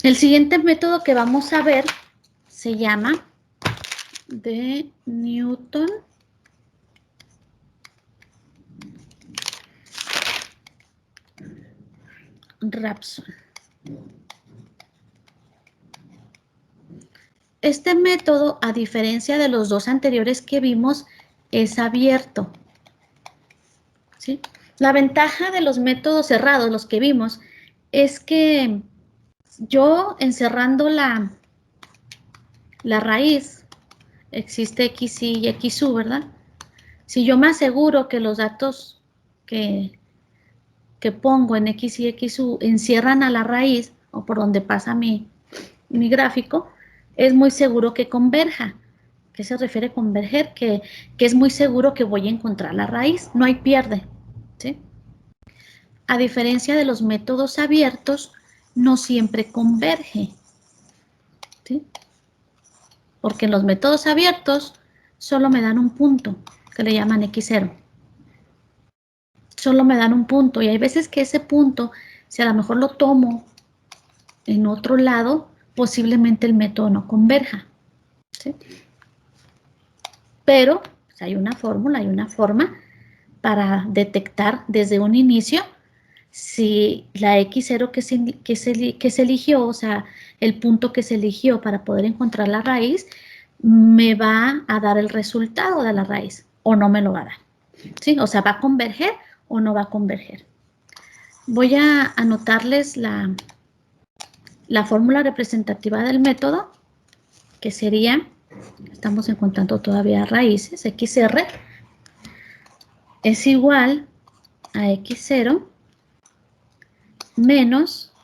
El siguiente método que vamos a ver se llama de Newton-Raphson. Este método, a diferencia de los dos anteriores que vimos, es abierto, ¿sí? La ventaja de los métodos cerrados, los que vimos, es que yo encerrando la raíz, existe XY y XU, ¿verdad? Si yo me aseguro que los datos que pongo en X y XU encierran a la raíz, o por donde pasa mi gráfico, es muy seguro que converja. ¿Qué se refiere a converger? Que es muy seguro que voy a encontrar la raíz, no hay pierde, ¿sí? A diferencia de los métodos abiertos, no siempre converge, ¿sí? Porque en los métodos abiertos solo me dan un punto, que le llaman X0. Solo me dan un punto, y hay veces que ese punto, si a lo mejor lo tomo en otro lado, posiblemente el método no converja, ¿sí? Pero pues, hay una fórmula, hay una forma para detectar desde un inicio si la X0 que se eligió, o sea, el punto que se eligió para poder encontrar la raíz, me va a dar el resultado de la raíz o no me lo va a dar, ¿sí? O sea, ¿va a converger o no va a converger? Voy a anotarles la fórmula representativa del método, que sería, estamos encontrando todavía raíces, XR es igual a X0 menos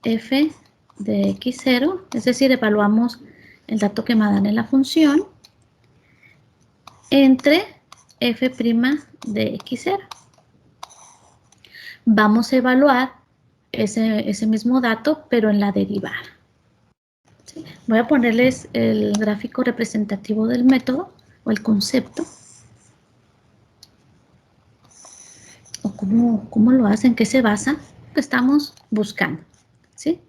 f de X0, es decir, evaluamos el dato que me dan en la función, entre f' de X0. Vamos a evaluar ese mismo dato, pero en la derivada. ¿Sí? Voy a ponerles el gráfico representativo del método, o el concepto. O cómo lo hacen, qué se basa, que estamos buscando, ¿sí?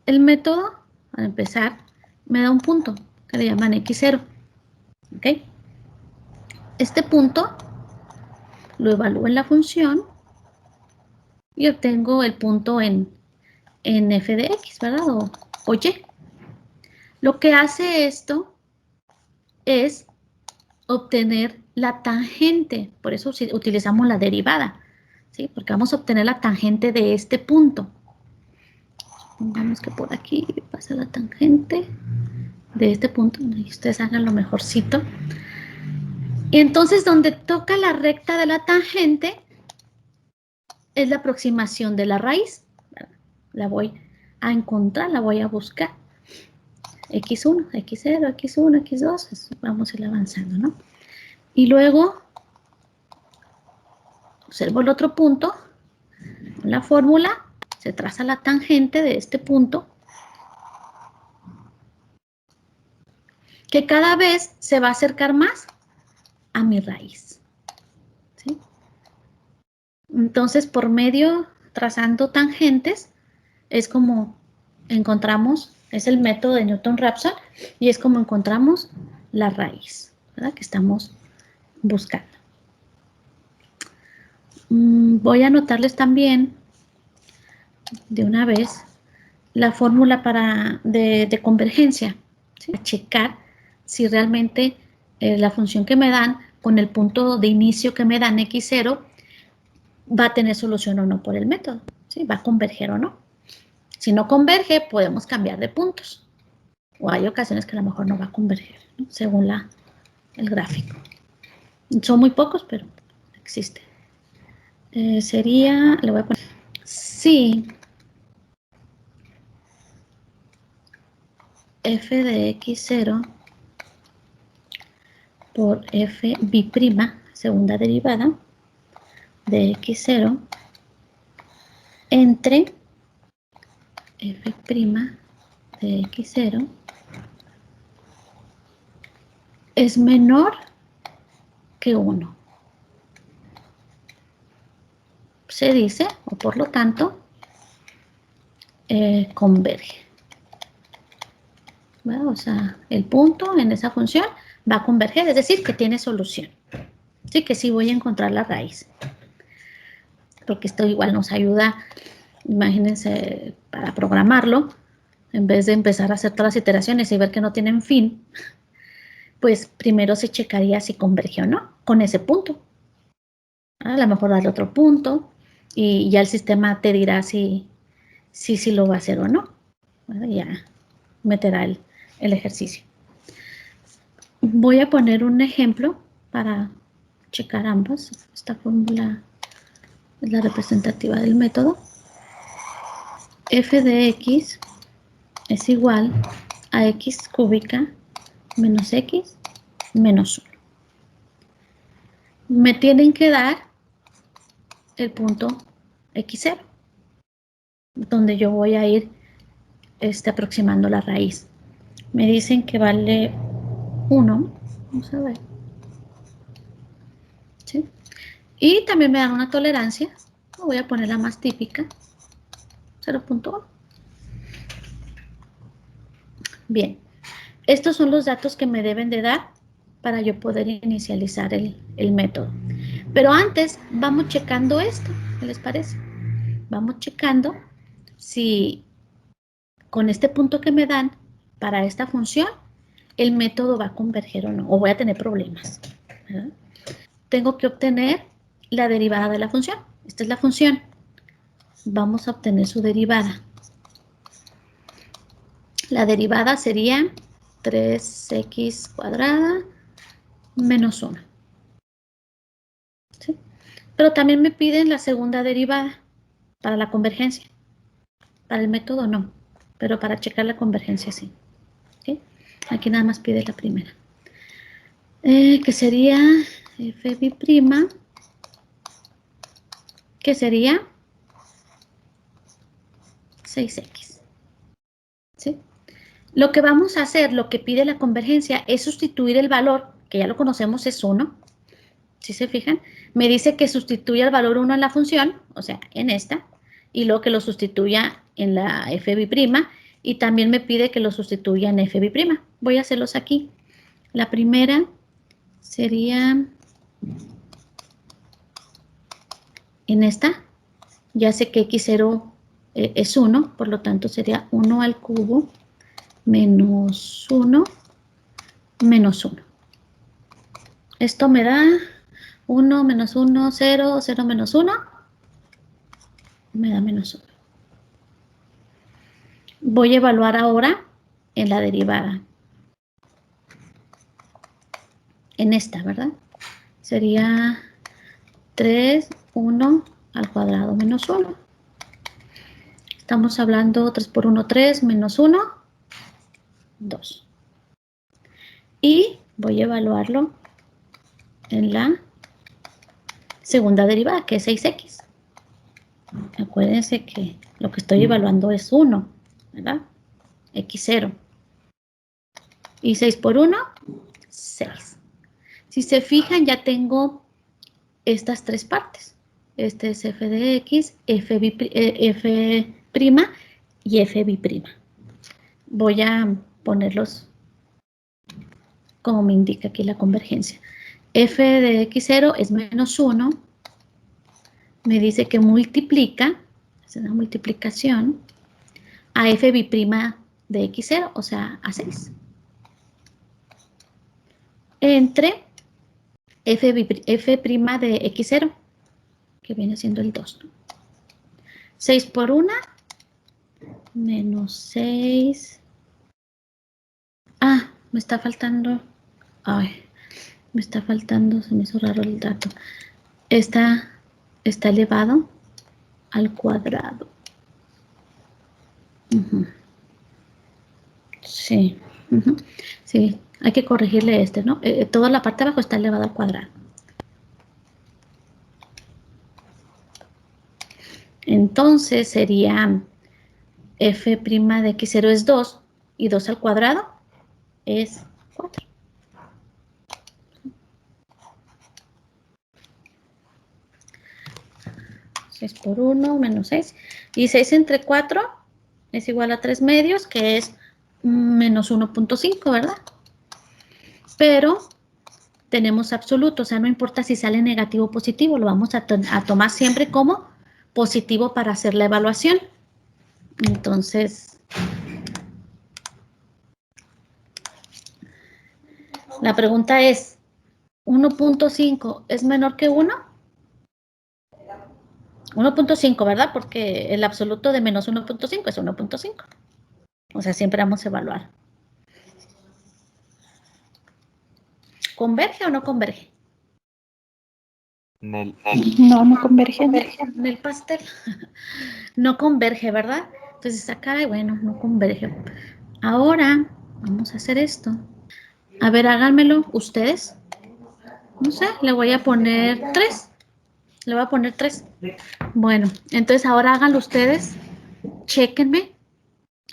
El método, para empezar, me da un punto, que le llaman X0, ¿ok? Este punto lo evalúo en la función y obtengo el punto en f de x, ¿verdad? O y. Lo que hace esto es obtener la tangente, por eso utilizamos la derivada, ¿sí? Porque vamos a obtener la tangente de este punto. Supongamos que por aquí pasa la tangente de este punto, y ustedes hagan lo mejorcito. Y entonces donde toca la recta de la tangente es la aproximación de la raíz. La voy a encontrar, la voy a buscar. X1, X0, X1, X2, vamos a ir avanzando, ¿no? Y luego observo el otro punto, con la fórmula se traza la tangente de este punto, que cada vez se va a acercar más a mi raíz, ¿sí? Entonces, por medio, trazando tangentes, es como encontramos, es el método de Newton-Raphson, y es como encontramos la raíz, ¿verdad? Que estamos buscando. Voy a anotarles también, de una vez, la fórmula de convergencia, ¿sí? Para checar si realmente la función que me dan con el punto de inicio que me dan X0 va a tener solución o no por el método, ¿sí? Va a converger o no. Si no converge, podemos cambiar de puntos. O hay ocasiones que a lo mejor no va a converger, ¿no? Según el gráfico. Son muy pocos, pero existe. Sería, le voy a poner, sí, f de x0 por f b', segunda derivada, de x0 entre f' de x0 es menor que 1. Se dice, o por lo tanto, converge. Bueno, o sea, el punto en esa función va a converger, es decir, que tiene solución. Sí, que sí voy a encontrar la raíz. Porque esto igual nos ayuda, imagínense, para programarlo, en vez de empezar a hacer todas las iteraciones y ver que no tienen fin, pues primero se checaría si converge o no con ese punto. A lo mejor darle otro punto y ya el sistema te dirá si lo va a hacer o no. Bueno, ya meterá el ejercicio. Voy a poner un ejemplo para checar ambas. Esta fórmula es la representativa del método. F de x es igual a x cúbica menos x menos 1. Me tienen que dar el punto x0, donde yo voy a ir aproximando la raíz. Me dicen que vale 1. Vamos a ver. ¿Sí? Y también me dan una tolerancia. Voy a poner la más típica. 0.1. Bien. Estos son los datos que me deben de dar para yo poder inicializar el método. Pero antes vamos checando esto. ¿Qué les parece? Vamos checando si con este punto que me dan para esta función el método va a converger o no, o voy a tener problemas, ¿verdad? Tengo que obtener la derivada de la función. Esta es la función. Vamos a obtener su derivada. La derivada sería 3x cuadrada menos 1. ¿Sí? Pero también me piden la segunda derivada para la convergencia. Para el método no, pero para checar la convergencia sí. ¿Sí? Aquí nada más pide la primera. Que sería f bi'prima, que sería 6x. ¿Sí? Lo que vamos a hacer, lo que pide la convergencia, es sustituir el valor, que ya lo conocemos, es 1. ¿Sí se fijan? Me dice que sustituya el valor 1 en la función, o sea, en esta, y luego que lo sustituya en la f bi'prima, y también me pide que lo sustituya en f bi'prima. Voy a hacerlos aquí. La primera sería en esta. Ya sé que x0 es 1, por lo tanto sería 1 al cubo menos 1 menos 1. Esto me da 1 menos 1, 0, 0 menos 1, me da menos 1. Voy a evaluar ahora en la derivada. En esta, ¿verdad? Sería 3, 1 al cuadrado menos 1. Estamos hablando 3 por 1, 3, menos 1, 2. Y voy a evaluarlo en la segunda derivada, que es 6x. Acuérdense que lo que estoy evaluando es 1, ¿verdad? x0. Y 6 por 1, 6. Si se fijan, ya tengo estas tres partes. Este es f de x, f' y f bi'prima. Voy a ponerlos como me indica aquí la convergencia. F de x0 es menos 1. Me dice que multiplica, es una multiplicación, a f bi'prima de x0, o sea, a 6. Entre f' de x0, que viene siendo el 2. 6 por 1, menos 6. Ah, me está faltando. Ay, me está faltando, se me hizo raro el dato. Está elevado al cuadrado. Sí, sí, hay que corregirle este, ¿no? Toda la parte de abajo está elevado al cuadrado. Entonces sería f' de x0 es 2 y 2 al cuadrado es 4. Por 1 menos 6. Y 6 entre 4 es igual a 3 medios, que es menos 1.5, ¿verdad? Pero tenemos absoluto, o sea, no importa si sale negativo o positivo, lo vamos a tomar siempre como positivo para hacer la evaluación. Entonces, la pregunta es, ¿1.5 es menor que 1? 1.5, ¿verdad? Porque el absoluto de menos 1.5 es 1.5. O sea, siempre vamos a evaluar. ¿Converge o no converge? No, no converge. En el pastel. No converge, ¿verdad? Entonces acá, bueno, no converge. Ahora, vamos a hacer esto. A ver, háganmelo ustedes. No sé, le voy a poner 3. Le voy a poner 3. Bueno, entonces ahora háganlo ustedes. Chéquenme.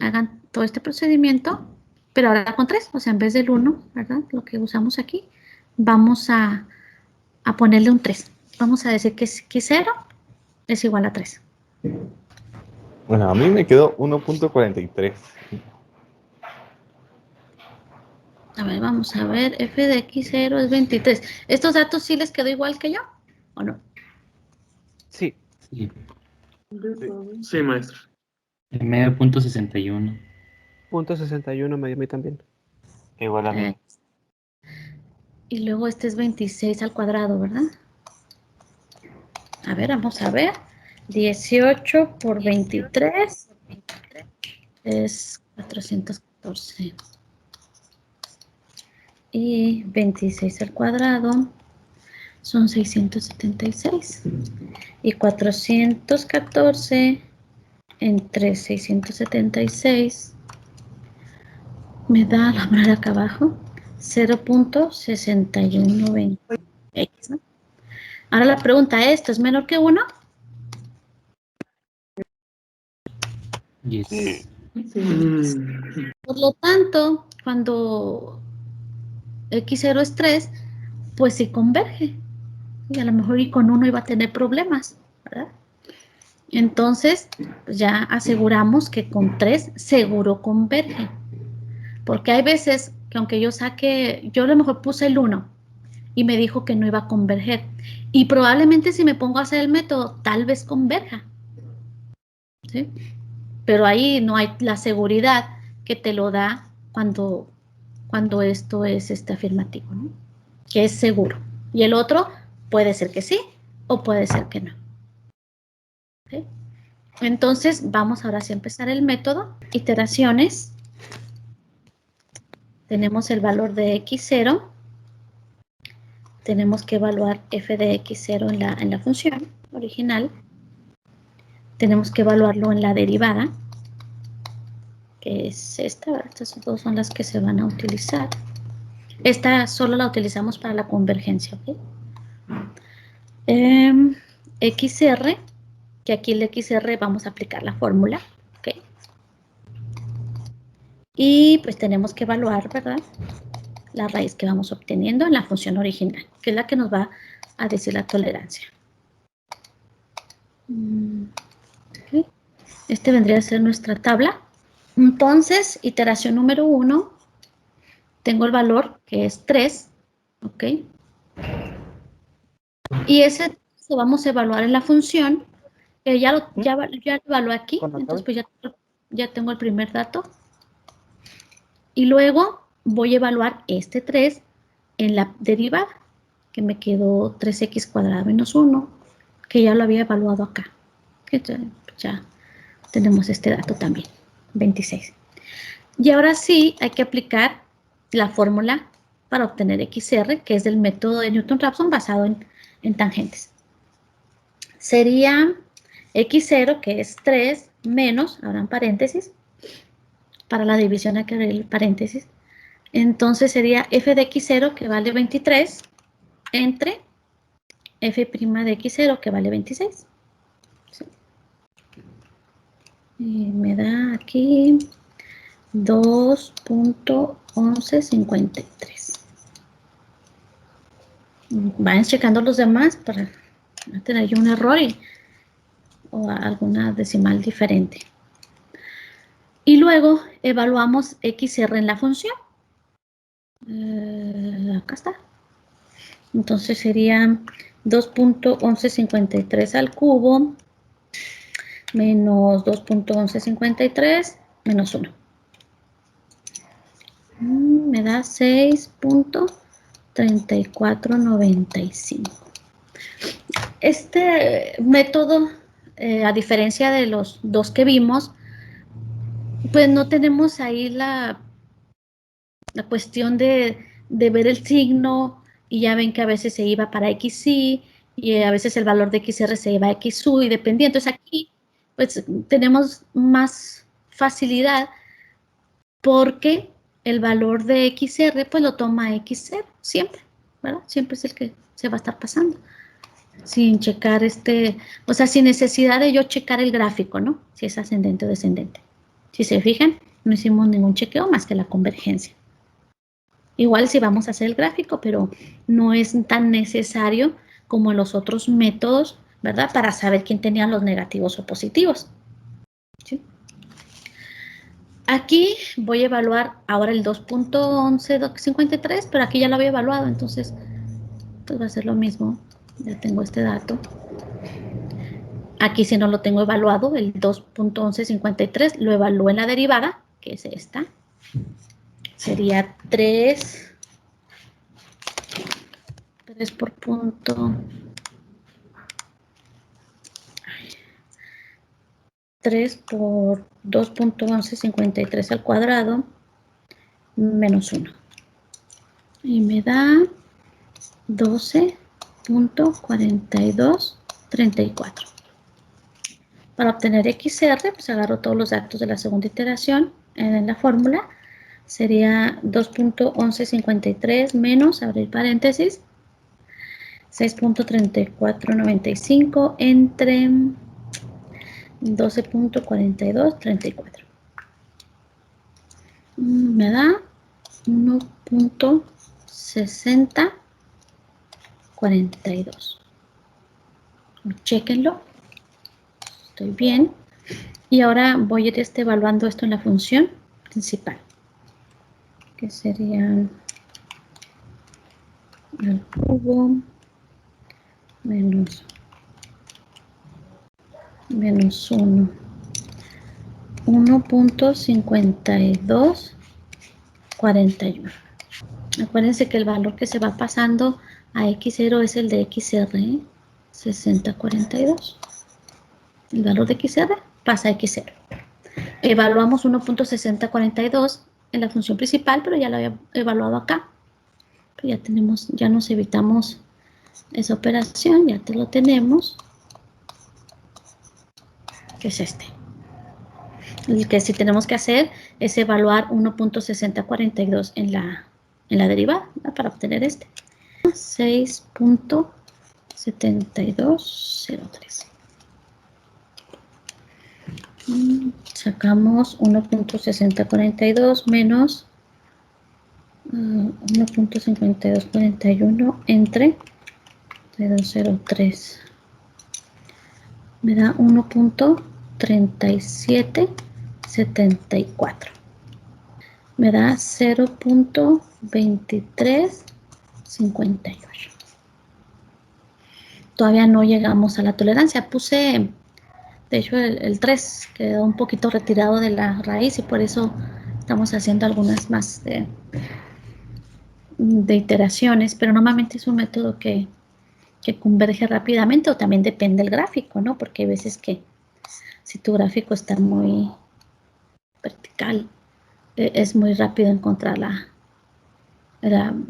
Hagan todo este procedimiento, pero ahora con 3. O sea, en vez del 1, ¿verdad? Lo que usamos aquí, vamos a ponerle un 3. Vamos a decir que X0 es igual a 3. Bueno, a mí me quedó 1.43. A ver, vamos a ver, f de x0 es 23. ¿Estos datos sí les quedó igual que yo o no? Sí. Sí. Sí, maestro. El medio punto 61. Punto 61 me dio a mí también. Igual a mí. Y luego este es 26 al cuadrado, ¿verdad? A ver, vamos a ver. 18 por 23 es 414. Y 26 al cuadrado son 676. Y 414 entre 676 me da, la poner acá abajo, 0.6120x, ¿no? Ahora la pregunta, ¿esto es menor que 1? Yes. Por lo tanto, cuando x0 es 3, pues sí converge. Y a lo mejor y con 1 iba a tener problemas, ¿verdad? Entonces, pues ya aseguramos que con 3 seguro converge. Porque hay veces que aunque yo a lo mejor puse el 1 y me dijo que no iba a converger. Y probablemente si me pongo a hacer el método, tal vez converja. ¿Sí? Pero ahí no hay la seguridad que te lo da cuando esto es afirmativo, ¿no? Que es seguro. Y el otro puede ser que sí o puede ser que no. ¿Sí? Entonces, vamos ahora sí a empezar el método. Iteraciones. Tenemos el valor de x0. Tenemos que evaluar f de x0 en la función original. Tenemos que evaluarlo en la derivada, que es esta. Estas dos son las que se van a utilizar. Esta solo la utilizamos para la convergencia, ¿ok? XR, que aquí el XR vamos a aplicar la fórmula, ¿ok? Y pues tenemos que evaluar, ¿verdad? La raíz que vamos obteniendo en la función original, que es la que nos va a decir la tolerancia. ¿Okay? Este vendría a ser nuestra tabla. Entonces, iteración número 1, tengo el valor que es 3, ¿ok? Y ese lo vamos a evaluar en la función, que ya lo evalué aquí, entonces pues ya tengo el primer dato. Y luego voy a evaluar este 3 en la derivada, que me quedó 3x cuadrado menos 1, que ya lo había evaluado acá. Que ya tenemos este dato también, 26. Y ahora sí hay que aplicar la fórmula para obtener XR, que es del método de Newton-Raphson basado en tangentes. Sería X0, que es 3, menos, ahora en paréntesis, para la división hay que agregar el paréntesis. Entonces sería f de x0, que vale 23, entre f' de x0, que vale 26. ¿Sí? Y me da aquí 2.1153. Vayan checando los demás para no tener yo un error o alguna decimal diferente. Y luego evaluamos XR en la función. Acá está. Entonces sería 2.1153 al cubo menos 2.1153 menos 1. Me da 6.3495. Este método, a diferencia de los dos que vimos, pues no tenemos ahí la cuestión de ver el signo, y ya ven que a veces se iba para XY y a veces el valor de XR se iba a XU y dependía. Entonces aquí pues tenemos más facilidad porque el valor de XR pues lo toma XR siempre, ¿verdad? Siempre es el que se va a estar pasando. Sin checar o sea, sin necesidad de yo checar el gráfico, ¿no? Si es ascendente o descendente. Si se fijan, no hicimos ningún chequeo más que la convergencia. Igual si vamos a hacer el gráfico, pero no es tan necesario como en los otros métodos, ¿verdad? Para saber quién tenía los negativos o positivos. ¿Sí? Aquí voy a evaluar ahora el 2.1153, pero aquí ya lo había evaluado, entonces pues va a ser lo mismo. Ya tengo este dato. Aquí si no lo tengo evaluado, el 2.1153 lo evalúo en la derivada, que es esta. Sería 3 por punto 3 por 2.1153 al cuadrado menos 1. Y me da 12.4234. Para obtener XR, pues agarro todos los datos de la segunda iteración en la fórmula. Sería 2.1153 menos, abrir paréntesis, 6.3495 entre 12.4234. Me da 1.6042. Chéquenlo. Estoy bien. Y ahora voy a ir evaluando esto en la función principal, que sería al cubo menos 1. 1.5241. Acuérdense que el valor que se va pasando a X0 es el de XR, 6042. El valor de XR pasa a X0. Evaluamos 1.6042 en la función principal, pero ya lo había evaluado acá. Pero ya nos evitamos esa operación, ya te lo tenemos, que es este. El que sí tenemos que hacer es evaluar 1.6042 en la derivada, ¿no? Para obtener este. 6.7203. Sacamos 1.6042 menos 1.5241 entre 203. Me da 1.3774. Me da 0.2358. Todavía no llegamos a la tolerancia. Puse, de hecho, el 3 quedó un poquito retirado de la raíz y por eso estamos haciendo algunas más de iteraciones, pero normalmente es un método que converge rápidamente, o también depende del gráfico, ¿no? Porque hay veces que si tu gráfico está muy vertical, es muy rápido encontrar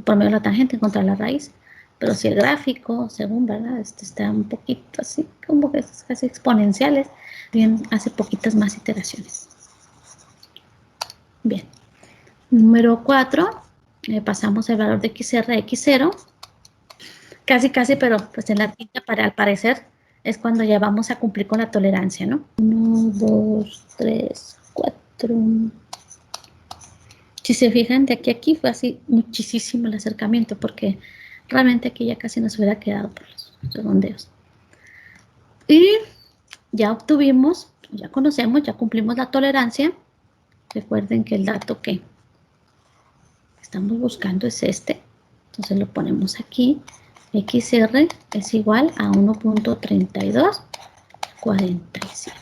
por medio de la tangente, encontrar la raíz. Pero si el gráfico, según, ¿verdad? Está un poquito así, como que es casi exponenciales, bien, hace poquitas más iteraciones. Bien. Número 4, pasamos el valor de XR a X0. Casi, pero pues en la tinta, al parecer, es cuando ya vamos a cumplir con la tolerancia, ¿no? 1, 2, 3, 4. Si se fijan, de aquí a aquí fue así muchísimo el acercamiento, porque realmente aquí ya casi nos hubiera quedado por los redondeos. Y ya obtuvimos, ya conocemos, ya cumplimos la tolerancia. Recuerden que el dato que estamos buscando es este. Entonces lo ponemos aquí. XR es igual a 1.3247.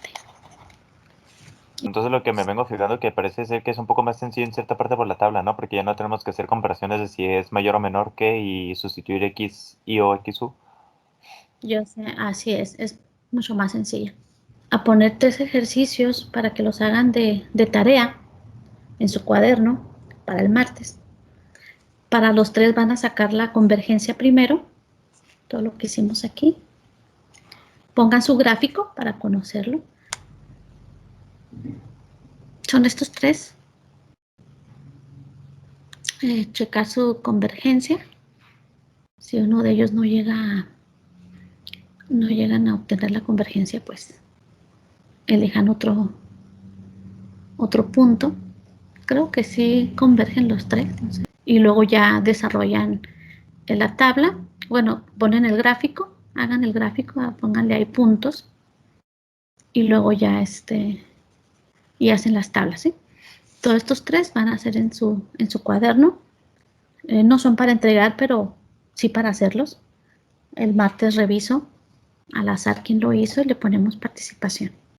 Entonces lo que me vengo fijando que parece ser que es un poco más sencillo en cierta parte por la tabla, ¿no? Porque ya no tenemos que hacer comparaciones de si es mayor o menor que y sustituir X, Y o XU. Yo sé, así es mucho más sencilla. A poner 3 ejercicios para que los hagan de tarea en su cuaderno para el martes. Para los 3 van a sacar la convergencia primero, todo lo que hicimos aquí. Pongan su gráfico para conocerlo. Son estos 3. Checar su convergencia. Si uno de ellos no llegan a obtener la convergencia, pues elijan otro punto. Creo que sí convergen los 3. No sé. Y luego ya desarrollan en la tabla. Bueno, ponen el gráfico, hagan el gráfico, pónganle ahí puntos. Y luego ya y hacen las tablas, ¿sí? Todos estos 3 van a hacer en su cuaderno. No son para entregar, pero sí para hacerlos. El martes reviso al azar quién lo hizo y le ponemos participación.